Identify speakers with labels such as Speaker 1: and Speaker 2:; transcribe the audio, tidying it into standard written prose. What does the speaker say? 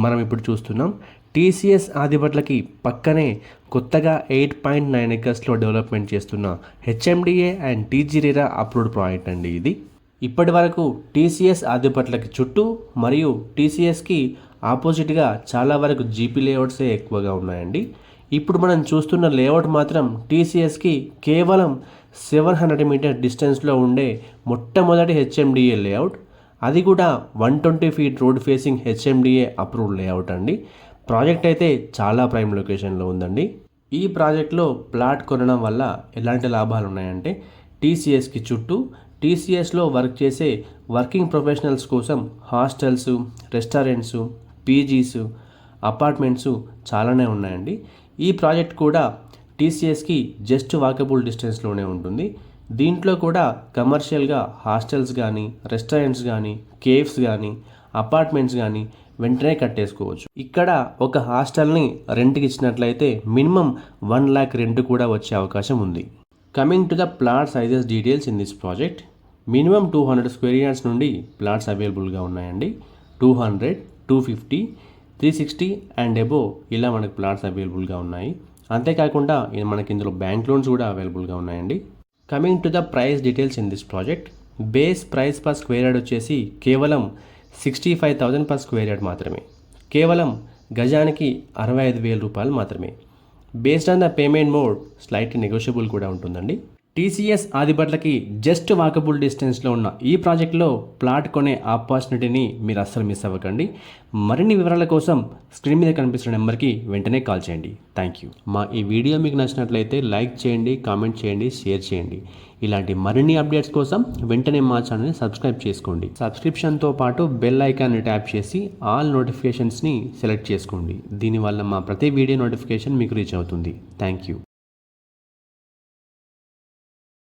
Speaker 1: మనం ఇప్పుడు చూస్తున్నాం. టీసీఎస్ ఆదిబట్లకి పక్కనే కొత్తగా 8.9 ఎకర్స్లో డెవలప్మెంట్ చేస్తున్న HMDA and TG RERA approved project అండి ఇది. ఇప్పటి వరకు టీసీఎస్ ఆదిబట్లకి చుట్టూ మరియు టీసీఎస్కి ఆపోజిట్గా చాలా వరకు జీపీ లేఅవుట్సే ఎక్కువగా ఉన్నాయండి. ఇప్పుడు మనం చూస్తున్న లేఅవుట్ మాత్రం టీసీఎస్కి కేవలం 700 మీటర్ డిస్టెన్స్లో ఉండే మొట్టమొదటి హెచ్ఎండిఏ లేఅవుట్. అది కూడా 120 feet road facing HMDA approved layout అండి. ప్రాజెక్ట్ అయితే చాలా ప్రైమ్ లొకేషన్లో ఉందండి. ఈ ప్రాజెక్ట్లో ప్లాట్ కొనడం వల్ల ఎలాంటి లాభాలు ఉన్నాయంటే, టీసీఎస్కి చుట్టూ టీసీఎస్లో వర్క్ చేసే వర్కింగ్ ప్రొఫెషనల్స్ కోసం హాస్టల్స్, రెస్టారెంట్స్, పీజీస్, అపార్ట్మెంట్స్ చాలానే ఉన్నాయండి. ఈ ప్రాజెక్ట్ కూడా టీసీఎస్కి జస్ట్ వాకబుల్ డిస్టెన్స్లోనే ఉంటుంది. దీంట్లో కూడా కమర్షియల్గా హాస్టల్స్ కానీ, రెస్టారెంట్స్ కానీ, కేఫ్స్ కానీ, అపార్ట్మెంట్స్ కానీ వెంటనే కట్టేసుకోవచ్చు. ఇక్కడ ఒక హాస్టల్ని రెంట్కి ఇచ్చినట్లయితే మినిమం 1 lakh రెంట్ కూడా వచ్చే అవకాశం ఉంది. Coming to the plot sizes details in this project, minimum 200 square yards నుండి ప్లాట్స్ అవైలబుల్గా ఉన్నాయండి. 200, 250, 360 అండ్ అబోవ్ ఇలా మనకు ప్లాట్స్ అవైలబుల్గా ఉన్నాయి. అంతేకాకుండా మనకి ఇందులో బ్యాంక్ లోన్స్ కూడా అవైలబుల్గా ఉన్నాయండి. Coming to the price details in this project, base price per square yard వచ్చేసి కేవలం 65,000 పర్ స్క్వేర్ యార్డ్ మాత్రమే. కేవలం గజానికి 65,000 రూపాయలు మాత్రమే. Based on the payment mode slightly negotiable కూడా ఉంటుందండి. టీసీఎస్ ఆదిబట్లకి జస్ట్ వాకబుల్ డిస్టెన్స్లో ఉన్న ఈ ప్రాజెక్ట్లో ప్లాట్ కొనే ఆపర్చునిటీని మీరు అస్సలు మిస్ అవ్వకండి. మరిన్ని వివరాల కోసం స్క్రీన్ మీద కనిపిస్తున్న నెంబర్కి వెంటనే కాల్ చేయండి. Thank you. మా ఈ వీడియో మీకు నచ్చినట్లయితే లైక్ చేయండి, కామెంట్ చేయండి, షేర్ చేయండి. ఇలాంటి మరిన్ని అప్డేట్స్ కోసం వెంటనే మా ఛానల్ని సబ్స్క్రైబ్ చేసుకోండి. సబ్స్క్రిప్షన్తో పాటు బెల్ ఐకాన్ని ట్యాప్ చేసి ఆల్ నోటిఫికేషన్స్ని సెలెక్ట్ చేసుకోండి. దీనివల్ల మా ప్రతి వీడియో నోటిఫికేషన్ మీకు రీచ్ అవుతుంది. Thank you.